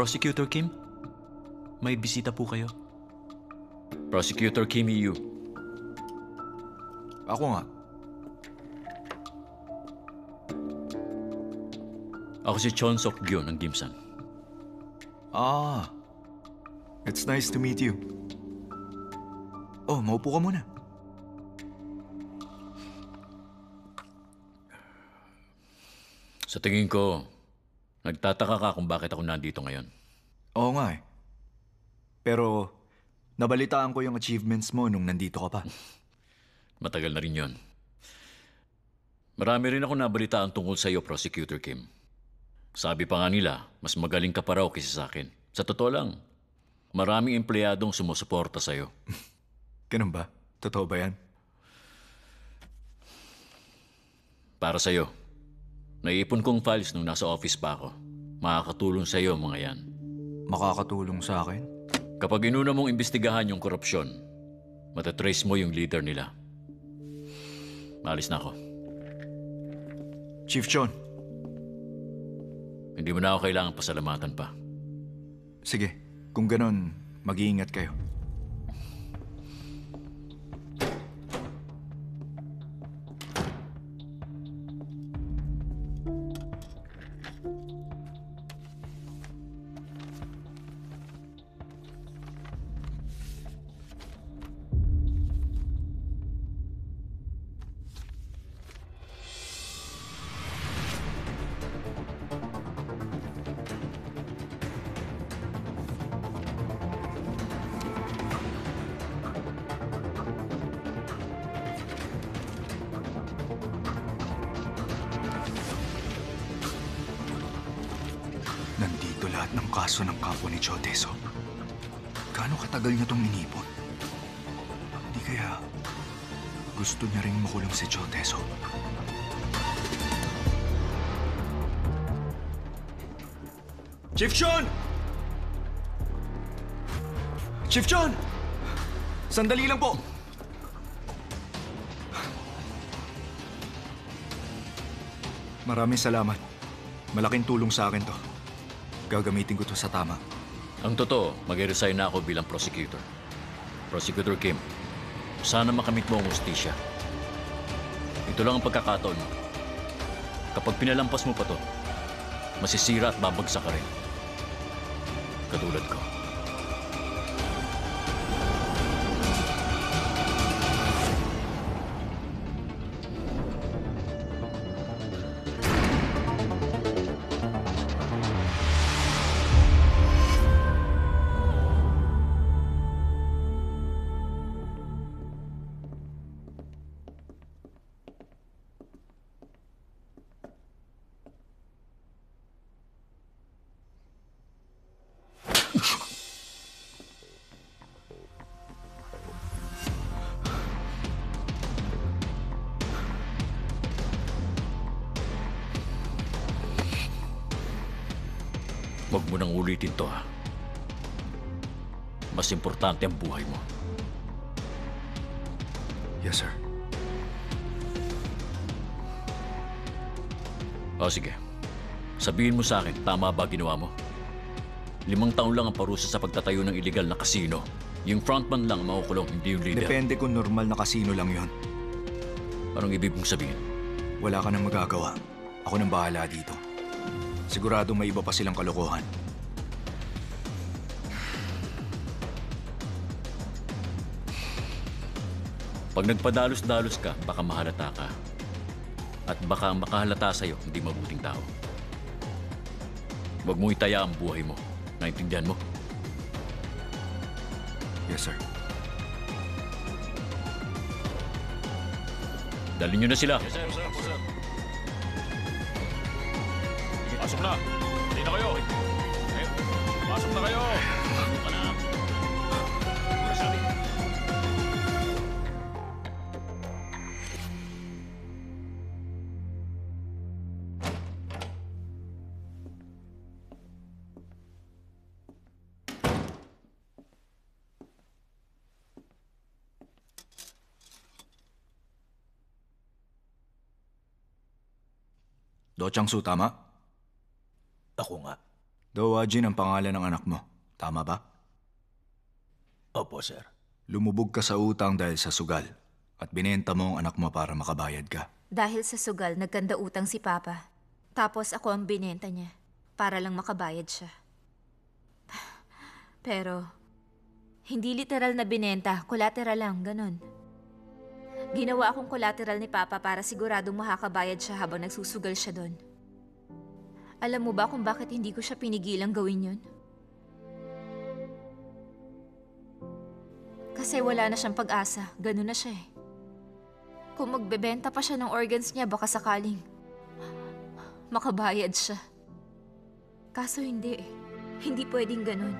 Prosecutor Kim, may bisita po kayo. Prosecutor Kim Yu. Ako nga. Ako si Chon Sok-gyo ng Gimsan. Ah, it's nice to meet you. Oh, maupo ka muna. Sa tingin ko, nagtataka ka kung bakit ako nandito ngayon. Oo nga eh. Pero, nabalitaan ko yung achievements mo nung nandito ka pa. Matagal na rin yon. Marami rin ako nabalitaan tungkol sa iyo, Prosecutor Kim. Sabi pa nga nila, mas magaling ka pa raw kaysa sa akin. Sa totoo lang, maraming empleyadong sumusuporta sa iyo. Ganun ba? Totoo ba yan? Para sa iyo, naiipon kong files nung nasa office pa ako. Makakatulong sa iyo mga yan. Makakatulong sa akin? Kapag inuna mong imbestigahan yung korupsyon, matatrace mo yung leader nila. Maalis na ako. Chief Chon. Hindi mo na ako kailangan pasalamatan pa. Sige, kung ganon, mag-iingat kayo. Nandito lahat ng kaso ng kapwa ni Choteso. Gaano katagal niya itong inipon? Hindi kaya gusto niya rin makulong si Choteso? Chief Chon! Chief Chon! Sandali lang po! Maraming salamat. Malaking tulong sa akin to. Gagamitin ko to sa tama. Ang totoo, mag-resign na ako bilang prosecutor. Prosecutor Kim, sana makamit mo ang hustisya. Ito lang ang pagkakataon mo. Kapag pinalampas mo pa to, masisira at babagsak ka rin. Katulad ko. Huwag mo nang ulitin to, ha? Mas importante ang buhay mo. Yes, sir. O sige, sabihin mo sa akin, tama ba ginawa mo? 5 taon lang ang parusa sa pagtatayo ng illegal na kasino. Yung frontman lang ang makukulong, hindi yung leader. Depende kung normal na kasino lang yon. Anong ibig mong sabihin? Wala ka nang magagawa. Ako nang bahala dito. Siguradong may iba pa silang kalokohan. Pag nagpadalos-dalos ka, baka mahalata ka. At baka ang makahalata sa'yo, hindi mabuting tao. Huwag mong itaya ang buhay mo. Naintindihan mo? Yes, sir. Dalhin nyo na sila. Yes, sir. Pasok na. Hindi na kayo. Pasok na kayo. Pasok na. Sabi. Do Chang-su, tama? Ako nga. Dawajin ang pangalan ng anak mo. Tama ba? Opo, sir. Lumubog ka sa utang dahil sa sugal at binenta mo ang anak mo para makabayad ka. Dahil sa sugal, nagkanda utang si Papa. Tapos ako ang binenta niya para lang makabayad siya. Pero, hindi literal na binenta, collateral lang, ganun. Ginawa akong collateral ni Papa para siguradong makakabayad siya habang nagsusugal siya doon. Alam mo ba kung bakit hindi ko siya pinigilang gawin yun? Kasi wala na siyang pag-asa, ganun na siya eh. Kung magbebenta pa siya ng organs niya, baka sakaling makabayad siya. Kaso hindi eh. Hindi pwedeng ganun.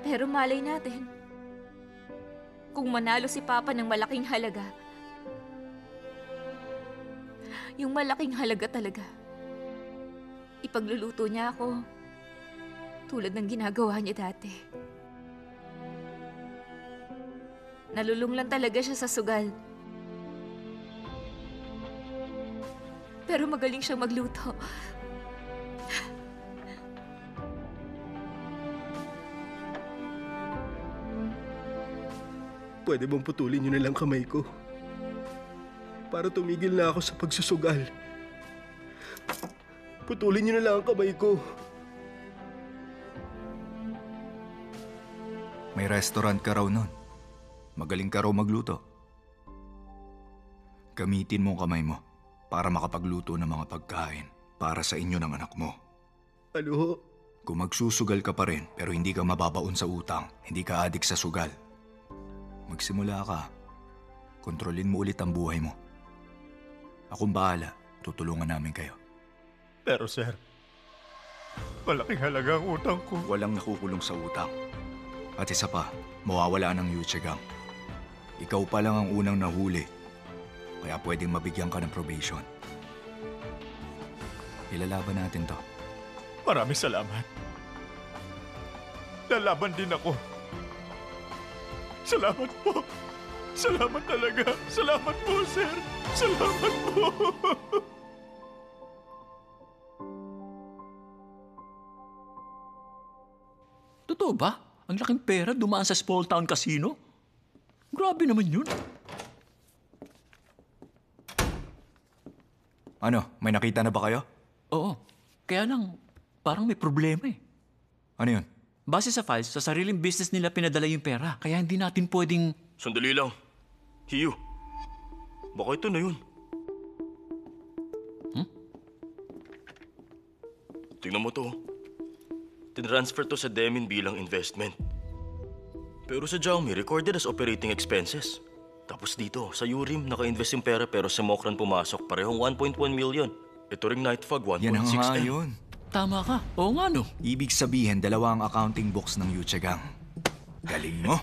Pero malay natin, kung manalo si Papa ng malaking halaga, yung malaking halaga talaga, ipagluluto niya ako tulad ng ginagawa niya dati. Nalulung lang talaga siya sa sugal. Pero magaling siyang magluto. Pwede bang putulin niyo na lang kamay ko? Para tumigil na ako sa pagsusugal. Putulin niyo na lang ang kamay ko. May restaurant ka raw nun. Magaling ka raw magluto. Gamitin mo ang kamay mo para makapagluto ng mga pagkain para sa inyo ng anak mo. Ano ho? Kung magsusugal ka pa rin pero hindi ka mababaon sa utang, hindi ka adik sa sugal, magsimula ka. Kontrolin mo ulit ang buhay mo. Akong bahala. Tutulungan namin kayo. Pero sir, malaking halaga ang utang ko. Walang nakukulong sa utang. At isa pa, mawawala ng Yuchegam. Ikaw pa lang ang unang nahuli. Kaya pwedeng mabigyan ka ng probation. Ilalaban natin to. Maraming salamat. Lalaban din ako. Salamat po. Salamat talaga. Salamat po, sir. Salamat po. Totoo ba? Ang laking pera dumaan sa small town casino? Grabe naman yun. Ano, may nakita na ba kayo? Oo. Kaya lang, parang may problema eh. Ano yun? Base sa files, sa sariling business nila pinadala yung pera. Kaya hindi natin pwedeng... Sandali lang. Hiyo. Baka ito na yun. Tingnan mo to. Tinransfer to sa Demin bilang investment. Pero sa Xiaomi, recorded as operating expenses. Tapos dito, sa Urim, naka-invest yung pera pero sa Mokran pumasok. Parehong 1.1 million. Ito ring Nightfog, 1.6 Yan ang nga M. yun. Tama ka. Oo nga no. Ibig sabihin, dalawa ang accounting books ng Yuchegam. Galing mo.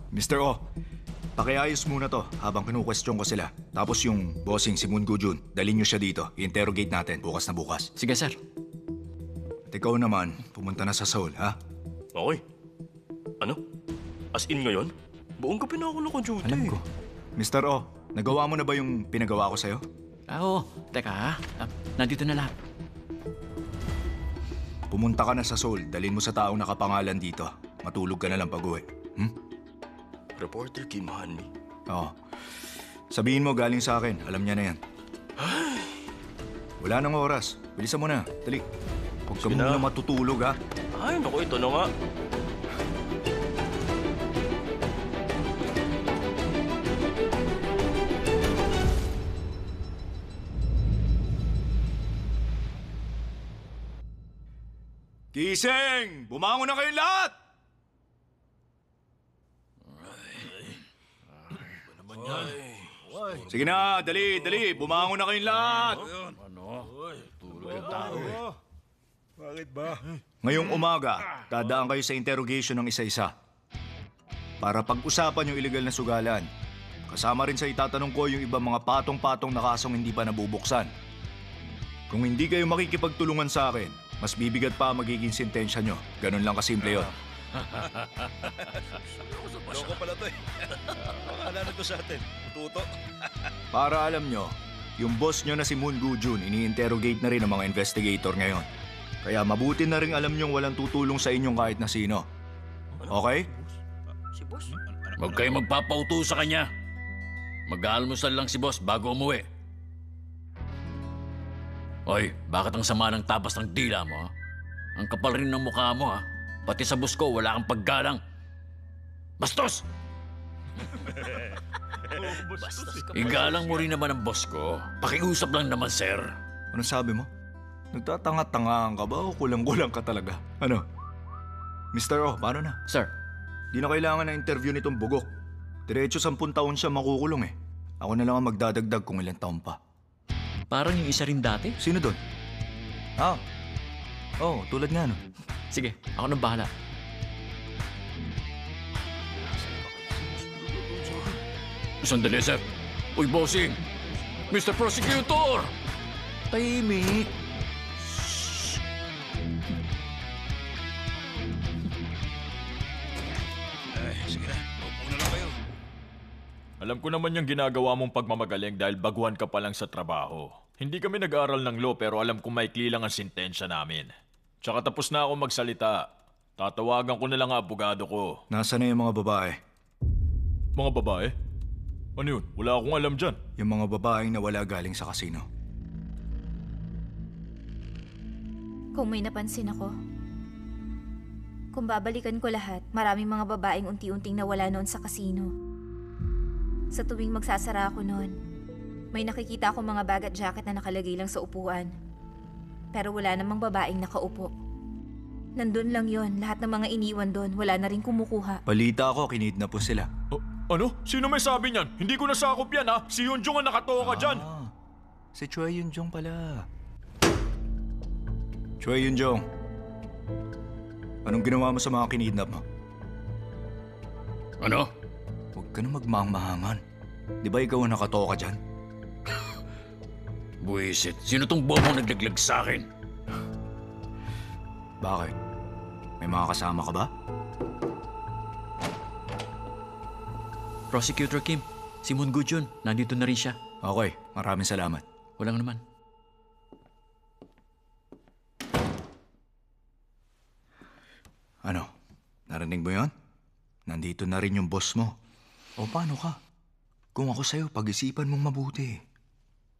Mr. O, pakiayos muna to habang kinukwestiyon ko sila. Tapos yung bossing si Moon Gujun, dalhin niyo siya dito. I-interrogate natin bukas na bukas. Sige, sir. At ikaw naman, pumunta na sa Seoul, ha? Okay. Ano? As in ngayon? Buong gabi na ako naka-duty. Alam ko. Mr. O, nagawa mo na ba yung pinagawa ko sa'yo? Oo. Teka ha. Nandito na lahat. Pumunta ka na sa Seoul, dalhin mo sa taong nakapangalan dito. Matulog ka na lang pag-uwi. Reporter Kim Hanmi. Oo. Sabihin mo galing sa akin, alam niya na yan. Wala nang oras. Bilisan mo na. Dali. Huwag ka Sige na. muna matutulog, ha? Ay, naku, ito na nga. Gising! Bumangon na kayong lahat! Sige na, dali, dali. Bumangon na kayong lahat. Bakit ba? Ngayong umaga, dadaan kayo sa interrogation ng isa-isa. Para pag-usapan yung illegal na sugalan. Kasama rin sa itatanong ko yung ibang mga patong-patong na kasong hindi pa nabubuksan. Kung hindi kayo makikipagtulungan sa akin, mas bibigat pa ang magiging sentensya nyo. Ganun lang kasimple yun. Loko pala to eh. Akala na to sa atin. Tuto. Para alam nyo, yung boss nyo na si Moon Goo-jun, ini-interrogate na rin ng mga investigator ngayon. Kaya mabuti na rin alam nyong walang tutulong sa inyong kahit na sino. Okay? Huwag kayo magpapauto sa kanya. Mag-aalmusal lang si boss bago umuwi. Oy, bakit ang sama ng tapas ng dila mo? Ha? Ang kapal rin ng mukha mo, ha? Pati sa boss ko, wala kang paggalang. Bastos! Igalang mo rin naman ang boss ko. Pakiusap lang naman, sir. Ano sabi mo? Nagtatanga-tangahan ka ba o kulang-kulang ka talaga? Ano? Mr. O, paano na? Sir, Di na kailangan ng interview nitong bugok. Diretso 10 taon siya makukulong eh. Ako na lang ang magdadagdag kung ilang taon pa. parang yung isa rin dati. Sino doon? Ah, tulad nga no. Sige, ako nang bahala. Sandali, sir. Uy, bossing! Mr. Prosecutor! Tahimik. Alam ko naman yung ginagawa mong pagmamagaling dahil baguhan ka pa lang sa trabaho. Hindi kami nag-aaral ng law pero alam kong maikli lang ang sentensya namin. Tsaka tapos na ako magsalita. Tatawagan ko na lang ang abogado ko. Nasaan na yung mga babae? Mga babae? Ano yun? Wala akong alam dyan. Yung mga babaeng nawala galing sa kasino. Kung may napansin ako, kung babalikan ko lahat, maraming mga babaeng unti-unting nawala noon sa kasino. Sa tuwing magsasara ako noon, may nakikita akong mga bag at jacket na nakalagay lang sa upuan. Pero wala namang babaeng nakaupo. Nandun lang yon, lahat ng mga iniwan doon, wala na rin kumukuha. Balita ko, kinidnap po sila. Ano? Sino may sabi niyan? Hindi ko nasakop yan ha! Si Yunjong ang nakatoka dyan! Si Choi Yun-jong pala. Choi Yun-jong, anong ginawa mo sa mga kinidnap mo? Ano? Huwag ka na magmangmahangan. Di ba ikaw ang nakatoka dyan? Buisit. Sino tong bobong naglaglag sa akin? Bakit? May mga kasama ka ba? Prosecutor Kim, si Moon Goo-jun, nandito na rin siya. Okay, maraming salamat. Walang naman. Ano? Narinig mo yon? Nandito na rin yung boss mo. O paano ka? Kung ako sa'yo, pag-isipan mong mabuti.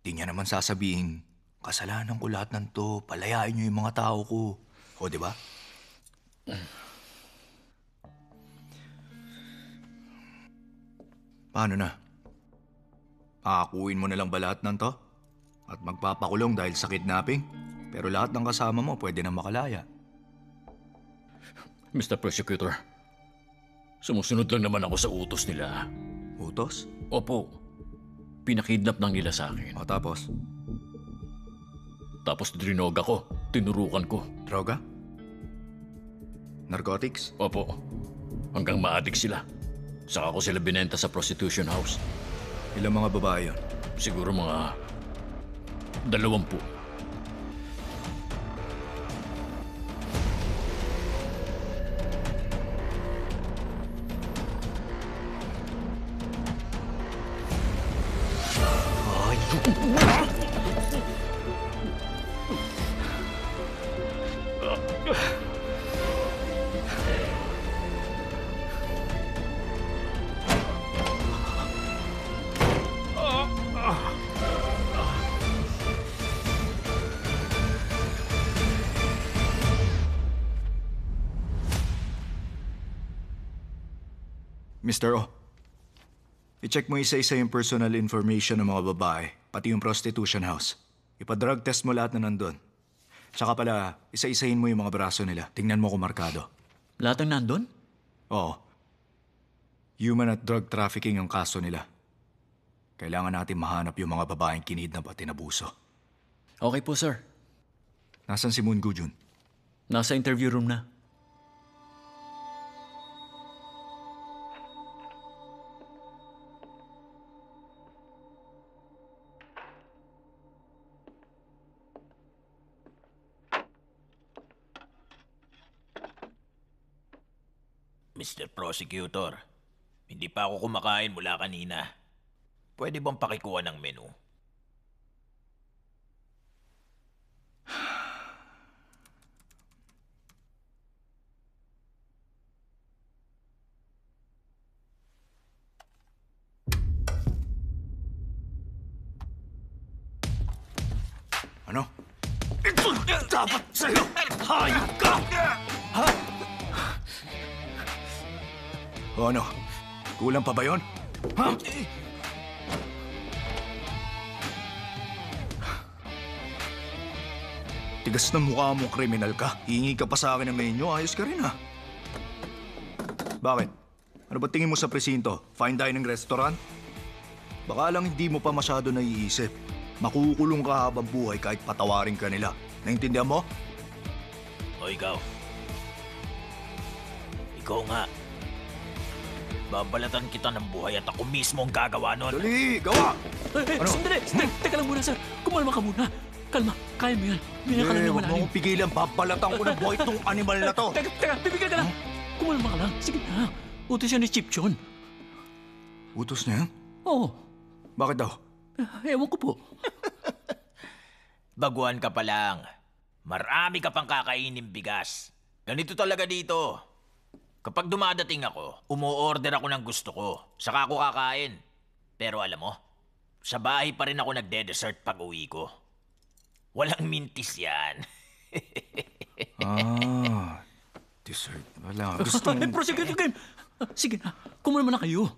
Di niya naman sasabihin, kasalanan ko lahat ng to, palayain niyo yung mga tao ko. O, di ba? Paano na? Pakakuin mo na lang ba lahat ng to? At magpapakulong dahil sa kidnapping? Pero lahat ng kasama mo pwede na makalaya. Mr. Prosecutor, sumusunod lang naman ako sa utos nila. Utos? Opo, pinakidnap lang nila sa akin. O tapos? Tapos drinog ako, tinurukan ko. Droga? Narcotics? Opo, hanggang maadik sila. Saka ko sila binenta sa prostitution house. Ilang mga babae yun? Siguro mga 20. Mr. O, i-check mo isa-isa yung personal information ng mga babae, pati yung prostitution house. Ipa-drug test mo lahat na nandun. Tsaka pala, isa-isahin mo yung mga braso nila. Tingnan mo kung markado. Lahat ng nandun? Oo. Human at drug trafficking ang kaso nila. Kailangan natin mahanap yung mga babaeng kinidnap at tinabuso. Okay po, sir. Nasaan si Moon Goo-jun? Nasa interview room na. Mr. Prosecutor, hindi pa ako kumakain mula kanina. Pwede bang pakikuha ng menu? Ano? Ito dapat sa'yo! Hayop ka! Ha? O ano? Kulang pa ba yun? Ha? Tigas ng mukha mo, kriminal ka. Hihingi ka pa sa akin ng menyo, ayos ka rin ha. Bakit? Ano ba tingin mo sa presinto? Fine dining restaurant? Baka lang hindi mo pa masyado naiisip. Makukulong ka habang buhay kahit patawarin ka nila. Naintindihan mo? O ikaw. Ikaw nga. Babalatan kita ng buhay at ako mismo ang gagawa nun. Dali, gawa! Ano? Sandali! Teka lang muna, sir. Kumalma ka muna. Kalma, kaya mo yan. Bigyan ka lang ng Huwag mo malalim. akong pigilan. Babalatan ko ng buhay itong animal na to. Teka, bibigyan ka lang. Kumalma ka lang. Sige na. Utos yan ni Chief John. Utos niya? Oo. Bakit daw? Ewan ko po. Baguhan ka pa lang. Marami ka pang kakainin bigas. Ganito talaga dito. Kapag dumadating ako, umu-order ako ng gusto ko. Saka ako kakain. Pero alam mo, sa bahay pa rin ako nagde-dessert pag uwi ko. Walang mintis yan. Dessert. Wala. Gusto mo... Prosecutor Kim! Sige na, kumalma na kayo.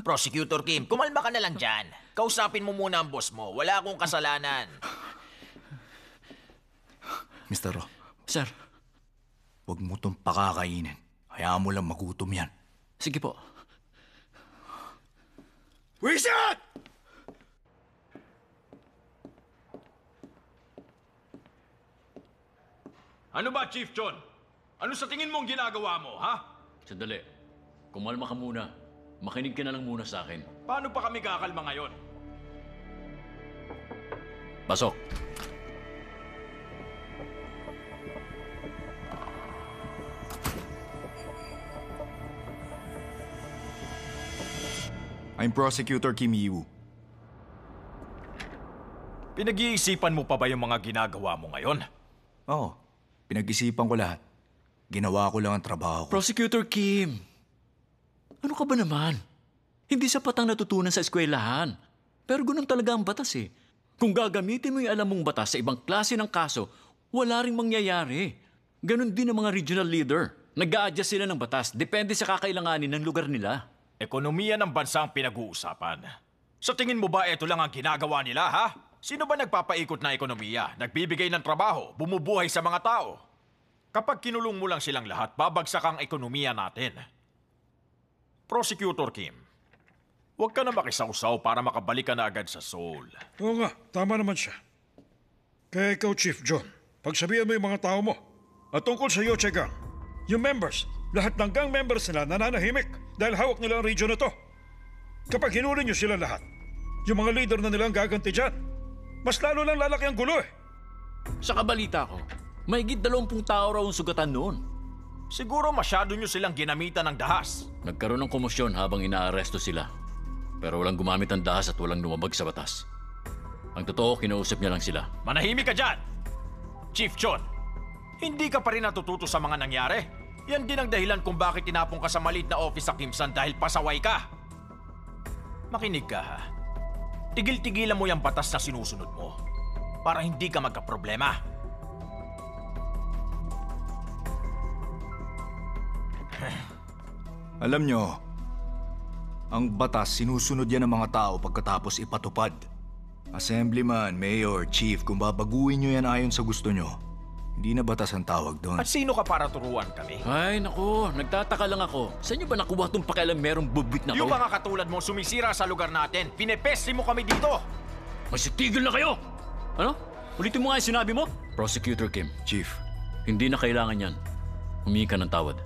Prosecutor Kim, kumalma ka na lang dyan. Kausapin mo muna ang boss mo. Wala akong kasalanan. Mr. Ro, Sir, huwag mo itong pakakainin. Hayaan mo lang magutom yan. sige po. Wisit! Ano ba, Chief John? Ano sa tingin mo ang ginagawa mo, ha? Sandali. Kumalma ka muna. Makinig ka na lang muna sa akin. Paano pa kami kakalma ngayon? Pasok. I'm Prosecutor Kim Yi-woo. Pinag-iisipan mo pa ba yung mga ginagawa mo ngayon? Oo, pinag-isipan ko lahat. Ginawa ko lang ang trabaho ko. Prosecutor Kim, ano ka ba naman? Hindi sapat ang natutunan sa eskwelahan. Pero ganun talaga ang batas eh. Kung gagamitin mo yung alam mong batas sa ibang klase ng kaso, wala ring mangyayari. Ganun din ang mga regional leader. Nag-a-adjust sila ng batas, depende sa kakailanganin ng lugar nila. Ekonomiya ng bansa ang pinag-uusapan. Sa tingin mo ba ito lang ang ginagawa nila, ha? Sino ba nagpapaikot na ekonomiya? Nagbibigay ng trabaho, bumubuhay sa mga tao? Kapag kinulong mo lang silang lahat, babagsak ang ekonomiya natin. Prosecutor Kim, huwag ka na makisawsaw para makabalik ka na agad sa Seoul. Oo nga, tama naman siya. Kaya ikaw, Chief John, pagsabihan mo yung mga tao mo. At tungkol sa Yoche Gang, yung members, lahat ng gang members nila nananahimik dahil hawak nila ang region na to. Kapag hinuli niyo sila lahat, yung mga leader na nilang gaganti dyan, mas lalo lang lalaki ang gulo eh. Sa kabalita ko, mahigit 20 tao raw ang sugatan noon. Siguro masyado nyo silang ginamitan ng dahas. Nagkaroon ng komosyon habang inaaresto sila. Pero walang gumamit ng dahas at walang lumabag sa batas. Ang totoo, kinausap niya lang sila. Manahimik ka dyan! Chief John, hindi ka pa rin natututo sa mga nangyari. Yan din ang dahilan kung bakit tinapong ka sa maliit na office sa Kimsan dahil pasaway ka. Makinig ka ha. Tigil-tigilan mo yung batas na sinusunod mo para hindi ka magkaproblema. Alam nyo, ang batas sinusunod yan ng mga tao pagkatapos ipatupad. Assemblyman, Mayor, Chief, kung babaguhin nyo yan ayon sa gusto nyo, hindi na batas ang tawag doon. At sino ka para turuan kami? Ay, naku, nagtataka lang ako. Sa inyo ba nakuha itong pakialam merong bubwit na Yung to? mga katulad mo sumisira sa lugar natin, pinepesti mo kami dito! Masitigil na kayo! Ano? Ulitin mo nga yung sinabi mo? Prosecutor Kim, Chief, hindi na kailangan yan. Humingi ka ng tawad.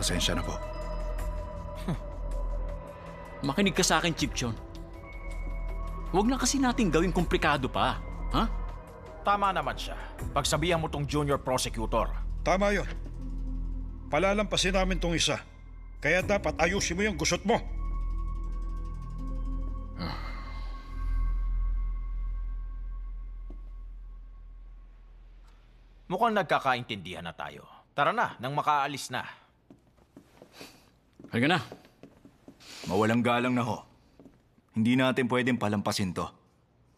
pasensya na po. Makinig ka sa akin, Chief John. Huwag na kasi natin gawing komplikado pa. Ha? Tama naman siya. Pagsabihan mo tong junior prosecutor. Tama yon. Palalampasin namin tong isa. Kaya dapat ayusin mo yung gusot mo. Mukhang nagkakaintindihan na tayo. Tara na, nang makaalis na. Halika na. Mawalang galang na ho. Hindi natin pwedeng palampasin to.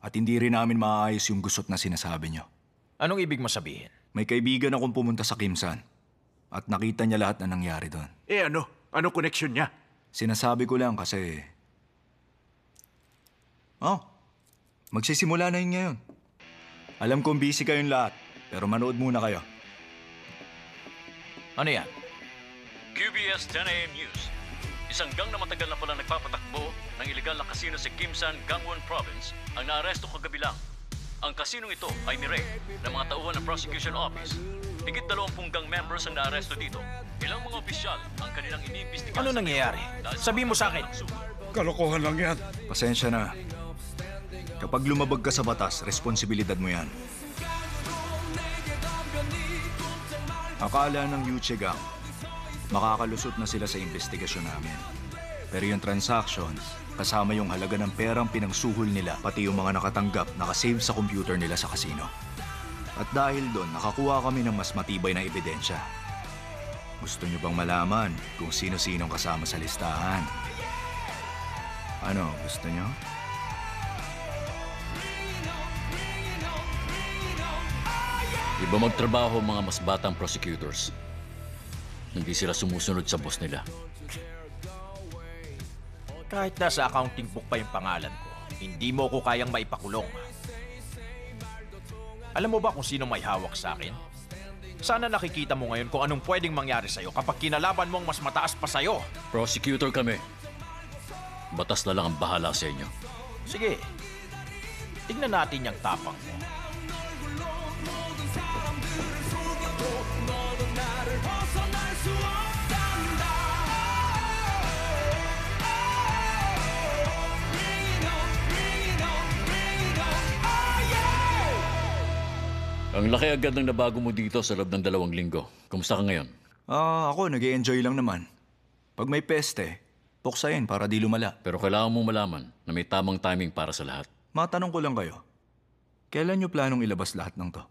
At hindi rin namin maaayos yung gusot na sinasabi nyo. Anong ibig mo sabihin? May kaibigan akong pumunta sa Kimsan. At nakita niya lahat na nangyari doon. Ano? Ano connection niya? Sinasabi ko lang kasi... magsisimula na yun ngayon. Alam kong busy kayong lahat, pero manood muna kayo. Ano yan? QBS 10 AM News. Isang gang na matagal na pala nagpapatakbo ng iligal na kasino sa Kimsan, Gangwon Province ang naaresto kagabi lang. Ang kasinong ito ay nirek ng mga tauhan ng Prosecution Office. Higit 20 gang members ang naaresto dito. Ilang mga opisyal ang kanilang iniimbestigahan. Ano nangyayari? Sabi mo sa akin. Kalokohan lang yan. Pasensya na. Kapag lumabag ka sa batas, responsibilidad mo yan. Akala ng Yuche Gang, makakalusot na sila sa investigasyon namin. Pero yung transaction, kasama yung halaga ng perang pinangsuhol nila, pati yung mga nakatanggap, nakasave sa computer nila sa kasino. At dahil doon, nakakuha kami ng mas matibay na ebidensya. Gusto nyo bang malaman kung sino-sinong kasama sa listahan? Ano, gusto nyo? Iba magtrabaho ang mga mas batang prosecutors. Hindi sila sumusunod sa boss nila. Kahit nasa accounting book pa yung pangalan ko, hindi mo ko kayang maipakulong. Alam mo ba kung sino may hawak sa akin? Sana nakikita mo ngayon kung anong pwedeng mangyari sa'yo kapag kinalaban mong mas mataas pa sa'yo. Prosecutor kami. Batas na lang ang bahala sa inyo. Sige, tignan natin yung tapang mo. Ang laki agad ng nabago mo dito sa loob ng 2 linggo. Kumusta ka ngayon? Ako, nag-i-enjoy lang naman. Pag may peste, puksayin para di lumala. Pero kailangan mo malaman na may tamang timing para sa lahat. Matanong ko lang kayo, kailan nyo planong ilabas lahat ng to?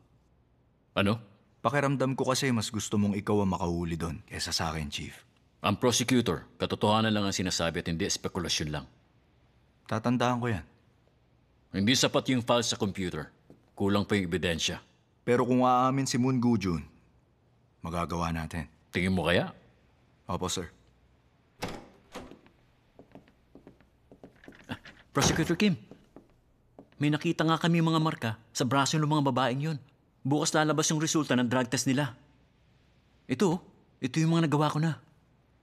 Ano? Pakiramdam ko kasi mas gusto mong ikaw ang makahuli doon kesa sa akin, Chief. Ang prosecutor, katotohanan lang ang sinasabi at hindi spekulasyon lang. Tatandaan ko yan. Hindi sapat yung file sa computer. Kulang pa yung ebidensya. Pero kung aamin si Moon Goo-jun, magagawa natin. Tingin mo kaya? Opo, sir. Prosecutor Kim, may nakita nga kami mga marka sa braso ng mga babaeng yun. Bukas lalabas yung resulta ng drug test nila. Ito yung mga nagawa ko na.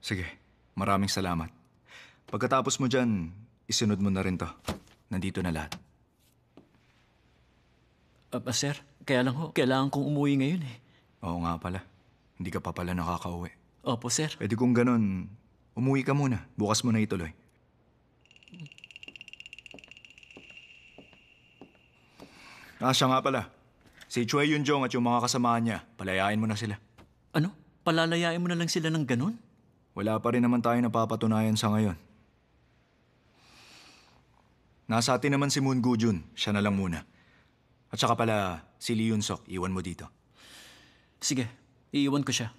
Sige, maraming salamat. Pagkatapos mo dyan, isunod mo na rin to. Nandito na lahat. Sir, kaya lang kailangan kong umuwi ngayon eh. Oo nga pala. Hindi ka pa pala nakakauwi. Opo, sir. Pwede kung ganun, umuwi ka muna. Bukas mo na ituloy. Siya nga pala. Si Choi Yun-jong at yung mga kasamahan niya, palayain mo na sila. Ano? Palalayain mo na lang sila ng ganun? Wala pa rin naman tayo napapatunayan sa ngayon. Nasa atin naman si Moon Goo-jun. Siya na lang muna. At saka pala, si Lee Yun-sok, iwan mo dito. Sige, iiwan ko siya.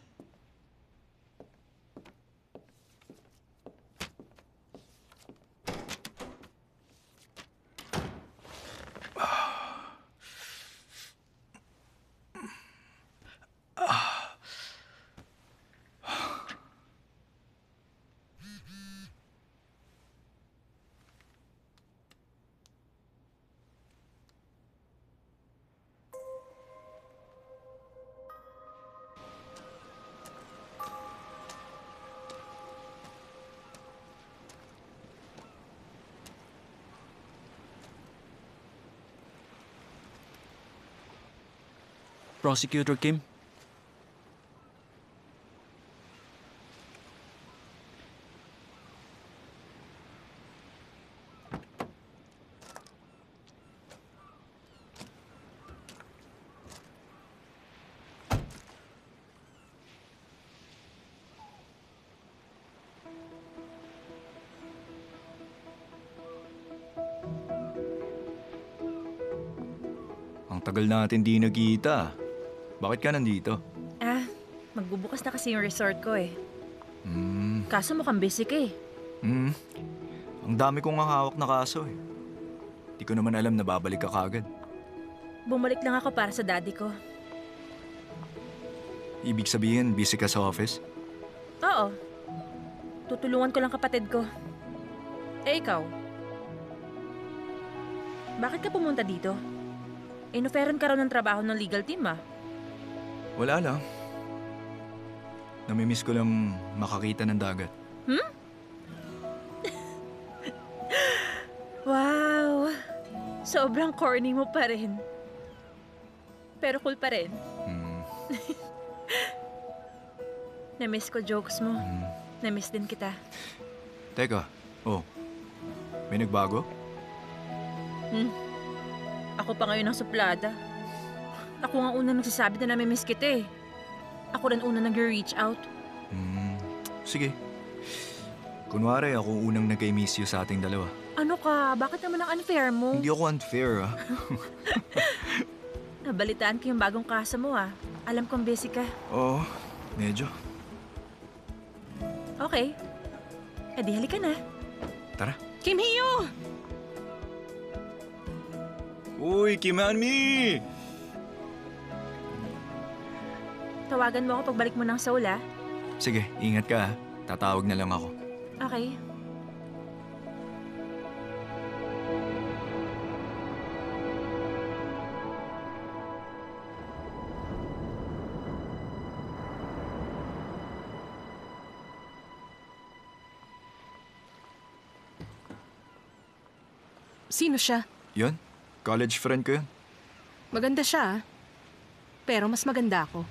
Prosecutor Kim? Ang tagal natin di nagkita. Bakit ka nandito? Magbubukas na kasi yung resort ko eh. Kaso mukhang busy ka eh. Ang dami kong hawak na kaso eh. Di ko naman alam na babalik ka kagad. Bumalik lang ako para sa daddy ko. Ibig sabihin, busy ka sa office? Oo. Tutulungan ko lang kapatid ko. Eh ikaw? Bakit ka pumunta dito? Inoferan ka raw ng trabaho ng legal team ah. Wala lang. Namimiss ko lang makakita ng dagat. Wow! Sobrang corny mo pa rin. Pero cool pa rin. Namiss ko jokes mo. Namiss din kita. Teka, may nagbago? Ako pa ngayon ang suplada. Ako nga una nagsasabi na namimiss kita eh. Ako rin una nag-reach out. Sige. Kunwari, ako unang nag-miss you sa ating dalawa. Ano ka? Bakit naman ang unfair mo? Hindi ako unfair, ah. Nabalitaan ko yung bagong kaso mo ah. Alam kong busy ka. Oo, medyo. Okay. Eh di halika na. Tara. Kim Hyo! Uy, Kim Hanmi! Tawagan mo ako pagbalik mo ng Seoul ah. Sige, ingat ka, ah. Tatawag na lang ako. Okay. Sino siya? Yun, college friend ko yun. Maganda siya, ah. Pero mas maganda ako.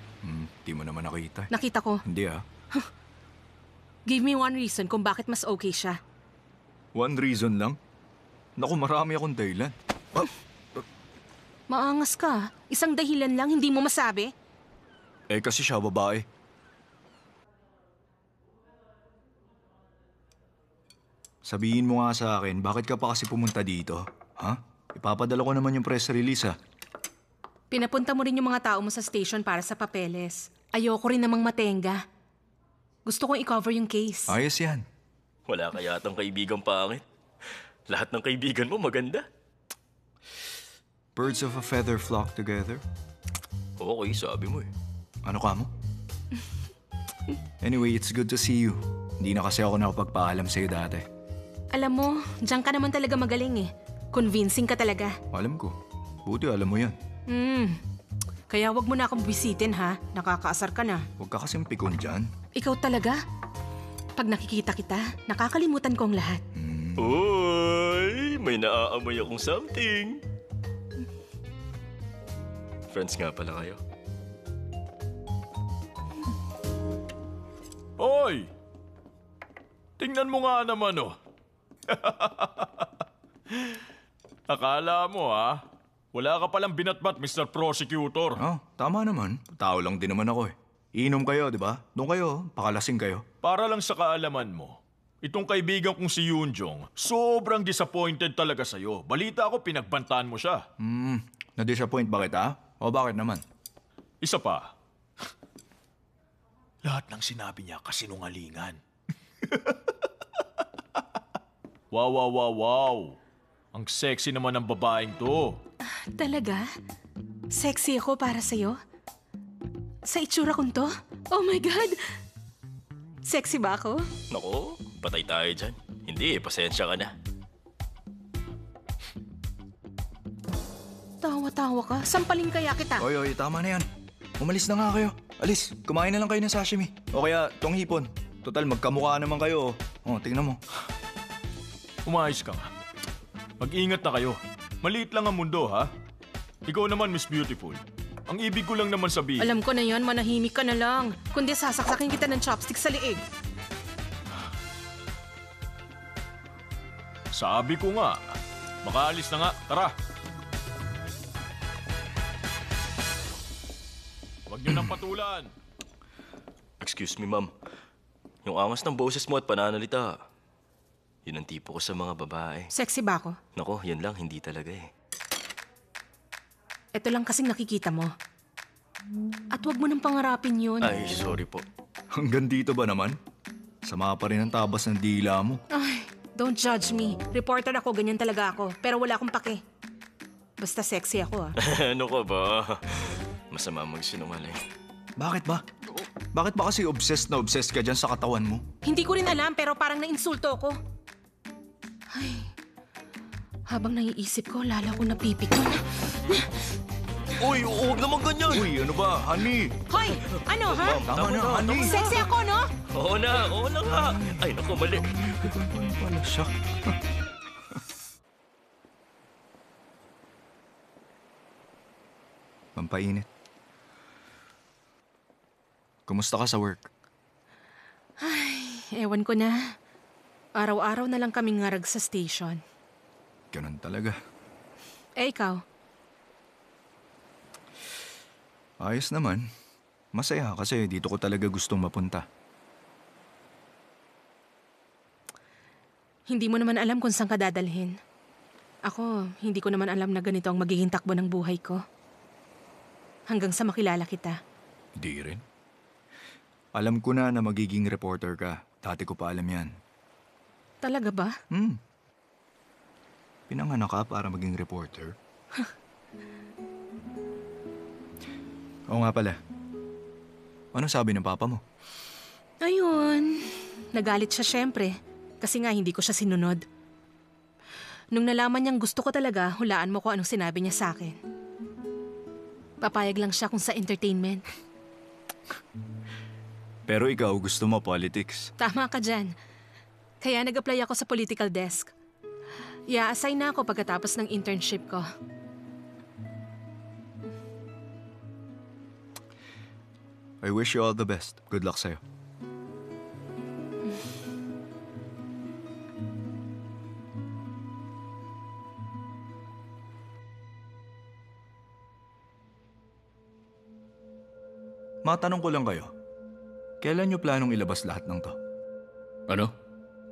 Di mo naman nakita. Nakita ko. Hindi, ah. Give me one reason kung bakit mas okay siya. One reason lang? Naku, marami akong dahilan. Maangas ka. Isang dahilan lang, hindi mo masabi? Eh, kasi siya babae. Sabihin mo nga sa akin, bakit ka pa kasi pumunta dito? Ha? Ipapadala ko naman yung press release, ha? Pinapunta mo rin yung mga tao mo sa station para sa papeles. Ayoko rin namang matenga. Gusto kong i-cover yung case. Ayos yan. Wala ka yatang kaibigang pangit. Lahat ng kaibigan mo maganda. Birds of a feather flock together. Okay, sabi mo eh. Ano ka mo? Anyway, it's good to see you. Hindi na kasi ako nakapagpaalam sa'yo dati. Alam mo, diyan ka naman talaga magaling eh. Convincing ka talaga. Alam ko. Buti alam mo yan. Kaya wag mo na akong bisitin ha. Nakakaasar ka na. Huwag ka kasing pikon dyan. Ikaw talaga? Pag nakikita kita, nakakalimutan ko ang lahat. Uy, may naaamoy akong something. Friends nga pala kayo. Hoy! Tingnan mo nga naman, oh. Akala mo, ha? Wala ka palang binatbat, Mr. Prosecutor. Oh, tama naman. Tao lang din naman ako eh. Inom kayo, di ba? Doon kayo, pakalasing kayo. Para lang sa kaalaman mo, itong kaibigan kong si Yoonjong, sobrang disappointed talaga sa'yo. Balita ko, pinagbantaan mo siya. Na-disappoint ba kita? O bakit naman? Isa pa. Lahat ng sinabi niya kasinungalingan. Wow, wow, wow, wow. Ang sexy naman ng babaeng to. Talaga? Sexy ako para sa'yo? Sa itsura kong to? Oh my God! Sexy ba ako? Nako, patay tayo dyan. Hindi, pasensya ka na. Tawa-tawa ka. Sampalin kaya kita. Oy, tama na yan. Umalis na nga kayo. Alis, kumain na lang kayo ng sashimi. O kaya, tong hipon. Total, magkamukha naman kayo. Oh, tingnan mo. Umayos ka nga. Mag-ingat na kayo. Maliit lang ang mundo, ha? Ikaw naman, Miss Beautiful. Ang ibig ko lang naman sabihin... Alam ko na yan, manahimik ka na lang. Kundi sasaksakin kita ng chopstick sa liig. Sabi ko nga. Makaalis na nga. Tara. Huwag niyo nang patulan. Excuse me, ma'am. Yung angas ng boses mo at pananalita, yun ang tipo ko sa mga babae. Sexy ba ako? Nako, yan lang, hindi talaga eh. Ito lang kasing nakikita mo. At wag mo nang pangarapin yun. Ay, sorry po. Hanggang dito ba naman? Sama pa rin ang tabas ng dila mo. Ay, don't judge me. Reporter ako, ganyan talaga ako. Pero wala akong pake. Basta sexy ako, ah. Ano ka ba? Masama magsinungaling. Bakit ba? Bakit ba kasi obsessed na obsessed ka dyan sa katawan mo? Hindi ko rin alam, pero parang nainsulto ako. Ay, habang naiisip ko, lalo ko napipikon. Uy, huwag naman ganyan! Uy, ano ba, honey? Hoy! Ano, ha? Tama na, honey. Sexy ako, no? Oo na nga! Ay, naku, mali. Ano pala siya? Pampainit. Kumusta ka sa work? Ewan ko na. Araw-araw na lang kaming ngarag sa station. Ganun talaga. Eh, ikaw? Ayos naman. Masaya kasi dito ko talaga gustong mapunta. Hindi mo naman alam kung saan ka dadalhin. Ako, hindi ko naman alam na ganito ang magiging takbo ng buhay ko. Hanggang sa makilala kita. Di rin. Alam ko na magiging reporter ka. Dati ko pa alam yan. Talaga ba? Pinanganak ka para maging reporter. Oo nga pala. Ano sabi ng papa mo? Ayun. Nagalit siya syempre. Kasi nga hindi ko siya sinunod. Nung nalaman niyang gusto ko talaga, hulaan mo kung anong sinabi niya sa akin. Papayag lang siya kung sa entertainment. Pero ikaw gusto mo politics. Tama ka dyan. Kaya nag-apply ako sa political desk. I-assign na ako pagkatapos ng internship ko. I wish you all the best. Good luck sa'yo. Matanong ko lang kayo. Kailan nyo planong ilabas lahat ng to? Ano?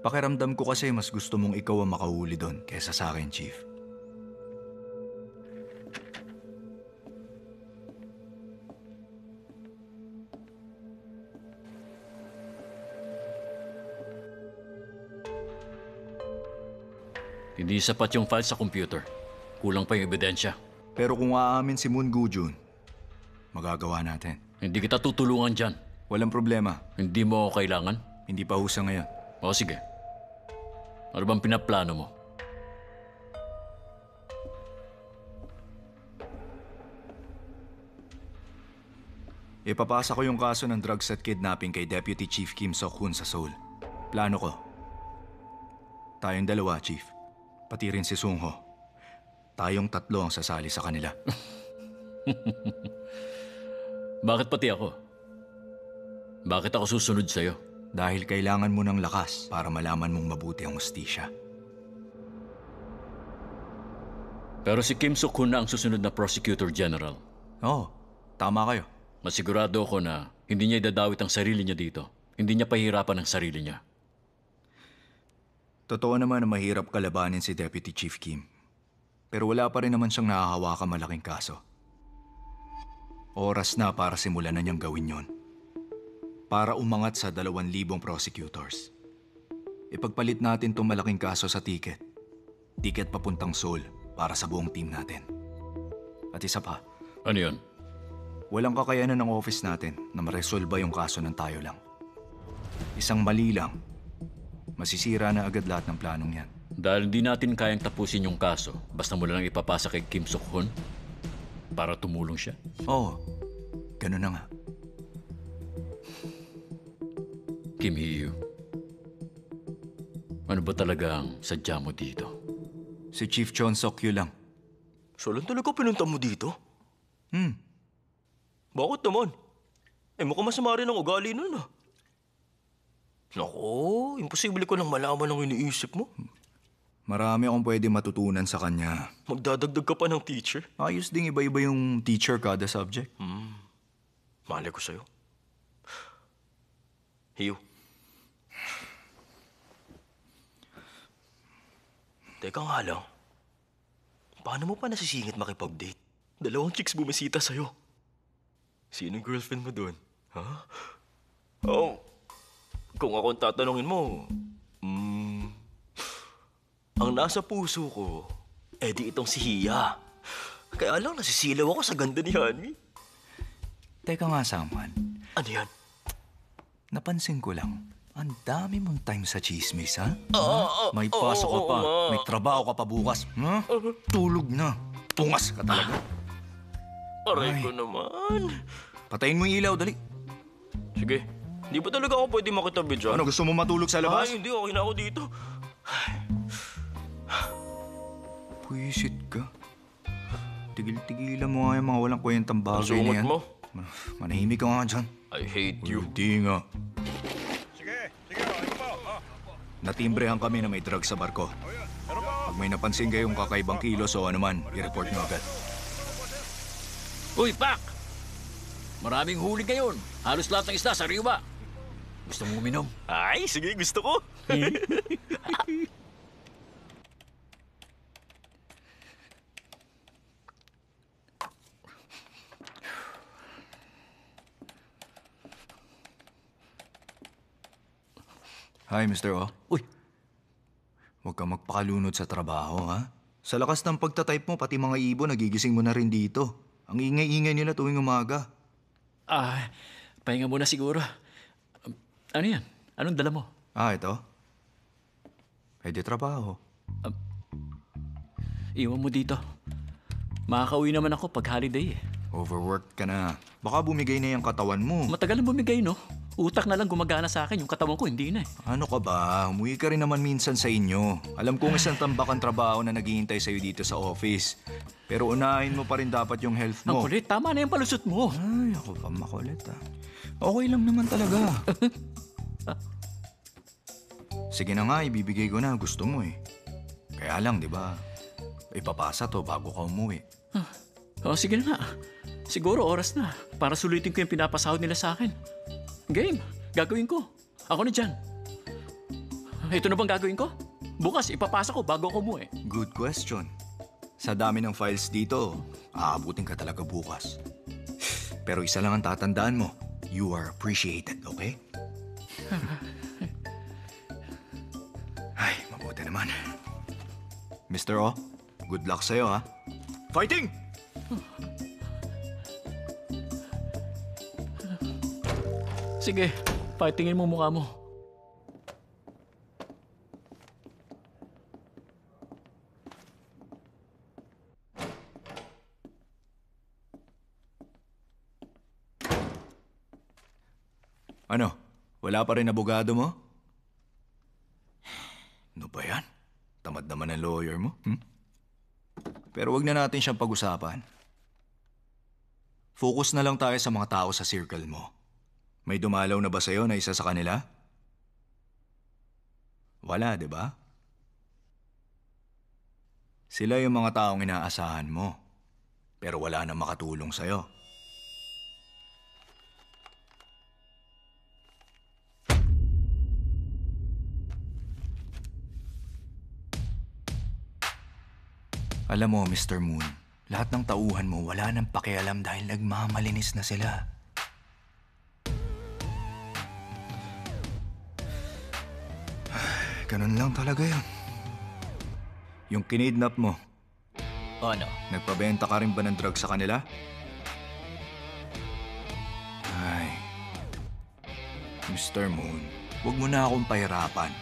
Pakiramdam ko kasi mas gusto mong ikaw ang makahuli doon kaysa sa akin, Chief. Hindi sapat yung file sa computer. Kulang pa yung ebidensya. Pero kung aamin si Moon Gujun, magagawa natin. Hindi kita tutulungan dyan. Walang problema. Hindi mo ako kailangan? Hindi pa husa ngayon. O sige. Ano bang pinaplano mo? Ipapasa ko yung kaso ng drugs at kidnapping kay Deputy Chief Kim Sok-hun sa Seoul. Plano ko. Tayong dalawa, Chief. Pati rin si Sung-ho. Tayong tatlo ang sasali sa kanila. Bakit pati ako? Bakit ako susunod sa'yo? Dahil kailangan mo ng lakas para malaman mong mabuti ang hustisya. Pero si Kim Sok-hun na ang susunod na Prosecutor General. Oo, tama kayo. Masigurado ako na hindi niya idadawit ang sarili niya dito. Hindi niya pahirapan ang sarili niya. Totoo naman na mahirap kalabanin si Deputy Chief Kim. Pero wala pa rin naman siyang nahahawakan malaking kaso. Oras na para simulan na niyang gawin yon. Para umangat sa 2,000 prosecutors. Ipagpalit natin itong malaking kaso sa ticket. Ticket papuntang Seoul para sa buong team natin. At isa pa. Ano yun? Walang kakayanan ng office natin na maresolba yung kaso ng tayo lang. Isang mali lang, masisira na agad lahat ng planong yan. Dahil hindi natin kayang tapusin yung kaso, basta mo lang ipapasa kay Kim Sok-hun para tumulong siya. Oo, ganun na nga. Kim Hee-yu, ano ba talaga ang sadya mo dito? Si Chief Chon Sok-yu lang. So lang talaga pinunta mo dito? Bakit naman? Mukhang masama rin ang ugali nun ah. Naku, imposible ko nang malaman ang iniisip mo. Marami akong pwede matutunan sa kanya. Magdadagdag ka pa ng teacher? Ayos ding iba-iba yung teacher kada subject. Malay ko sa'yo. Hiyo. Teka nga lang. Paano mo pa nasisingit makipag-date? 2 chicks bumisita sa'yo. Sinong girlfriend mo doon? Ha? Oh. Kung ako ang tatanungin mo, ang nasa puso ko, di itong si Hia. Kaya lang nasisilaw ako sa ganda ni Hanmi. Teka nga, Saman. Ano yan? Napansin ko lang, ang dami mong time sa chismis, ha? May oo, pasok ka oo pa, nga. may trabaho ka pa bukas. Ha? Tulog na. Pungas ka talaga. Aray ko naman. Patayin mo yung ilaw, dali. Sige, di ba talaga ako pwede makitabi dyan? Ano, gusto mo matulog sa labas? Ay, hindi. Okay na ako dito. Puisit ka. Tigil-tigilan mo nga yung mga walang kwentang Ang bagay na sungot yan. mo. Manahimik ka nga dyan. I hate you. Hindi nga. Sige, ano pa? Natimbrehan kami na may drugs sa barko. Pag may napansin kayong kakaibang kilos o anuman, i-report nyo agad. Uy, Pak! Maraming huli ngayon. Halos lahat ng isda sa riwa. Gusto mo uminom? Ay, sige, gusto ko. Hi, Mr. O. Uy, Huwag kang magpakalunod sa trabaho, ha? Sa lakas ng pagtatype mo, pati mga ibon, nagigising mo na rin dito. Ang ingay-ingay nila tuwing umaga. Pahinga muna siguro. Ano yan? Anong dala mo? Ito? Pwede trabaho. Iwan mo dito. Makakauwi naman ako pag holiday eh. Overworked ka na. Baka bumigay na yung katawan mo. Matagal na bumigay, no? Utak na lang gumagana sa akin. Yung katawan ko, hindi na eh. Ano ka ba? Umuwi ka rin naman minsan sa inyo. Alam kong isang tambak ang trabaho na naghihintay sa'yo dito sa office. Pero unahin mo pa rin dapat yung health Ang mo. kulit, tama na yung palusot mo. Ay, ako pa makulit Okay lang naman talaga. Sige na nga, ibibigay ko na. Gusto mo eh. Kaya lang, di ba? Ipapasa to bago ka umuwi. Sige na nga. Siguro oras na para sulitin ko yung pinapasahod nila sa akin. Game, gagawin ko. Ako na dyan. Ito na bang gagawin ko? Bukas ipapasa ko bago ako umuwi. Good question. Sa dami ng files dito, aabutin ka talaga bukas. Pero isa lang ang tatandaan mo. You are appreciated, okay? Ay, mabuti naman. Mr. O, good luck sa'yo, ha? Fighting! Sige, fightingin mo mukha mo. Ano? Wala pa rin abogado mo? Ano ba yan? Tamad naman ang lawyer mo, Pero wag na natin siyang pag-usapan. Focus na lang tayo sa mga tao sa circle mo. May dumalaw na ba sa'yo na isa sa kanila? Wala, di ba? Sila yung mga taong inaasahan mo. Pero wala na makatulong sa'yo. Alam mo, Mr. Moon, lahat ng tauhan mo wala nang pakialam dahil nagmamalinis na sila. Ganun lang talaga yun. Yung kinidnap mo, Ano? nagpabenta ka rin ba ng drugs sa kanila? Ay, Mr. Moon, huwag mo na akong pahirapan.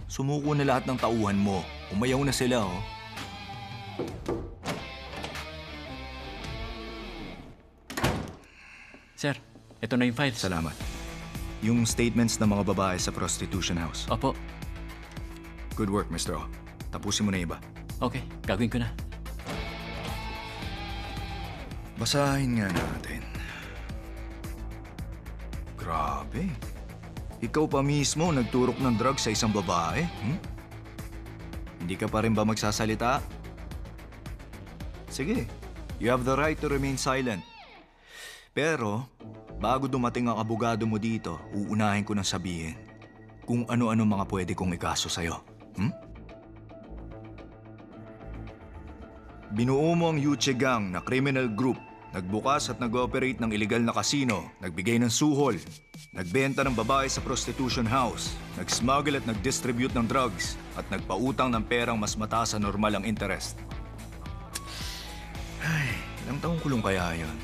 Sumuko na lahat ng tauhan mo. Umayaw na sila, oh. Sir, ito na yung files. Salamat. Yung statements ng mga babae sa prostitution house. Opo. Good work, Mr. O. Tapusin mo na iba. Okay, gagawin ko na. Basahin nga natin. Grabe. Ikaw pa mismo nagturok ng drugs sa isang babae? Hindi ka pa rin ba magsasalita? Sige, you have the right to remain silent. Pero, bago dumating ang abogado mo dito, uunahin ko nang sabihin kung ano-ano mga pwede kong ikaso sa'yo. Binuo mo ang Yuche Gang na criminal group Nagbukas at nag-ooperate ng illegal na casino, nagbigay ng suhol, nagbenta ng babae sa prostitution house, nag-smuggle at nag-distribute ng drugs, at nagpautang ng perang mas mataas sa normal ang interest. Ay, ilang taong kulong kaya yun?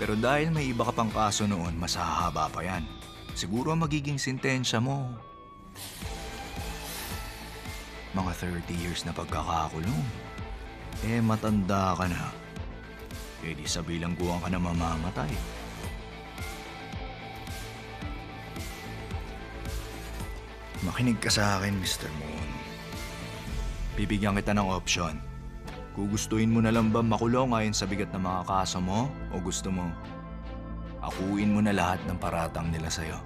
Pero dahil may iba ka pang kaso noon, mas hahaba pa yan. Siguro ang magiging sentensya mo, mga 30 years na pagkakakulong. Eh, matanda ka na. Eh, di sa bilangguan ka na mamamatay. Makinig ka sa akin, Mr. Moon. Bibigyan kita ng option. Gugustuhin mo na lang ba makulong ayon sa bigat ng mga kaso mo? O gusto mo, akuin mo na lahat ng paratang nila sa'yo?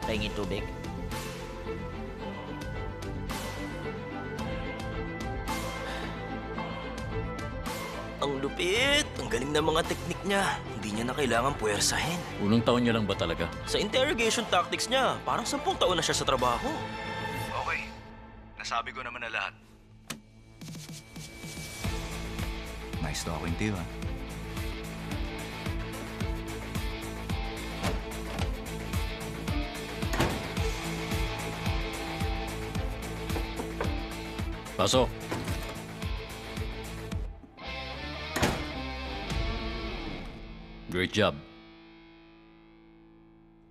Pahingin tubig. Ang lupit! Ang galing ng mga teknik niya. Hindi niya na kailangan puwersahin. Unang taon niya lang ba talaga? Sa interrogation tactics niya, parang 10 taon na siya sa trabaho. Okay. Nasabi ko naman na lahat. Nice talking to you, ha? Pasok. Great job.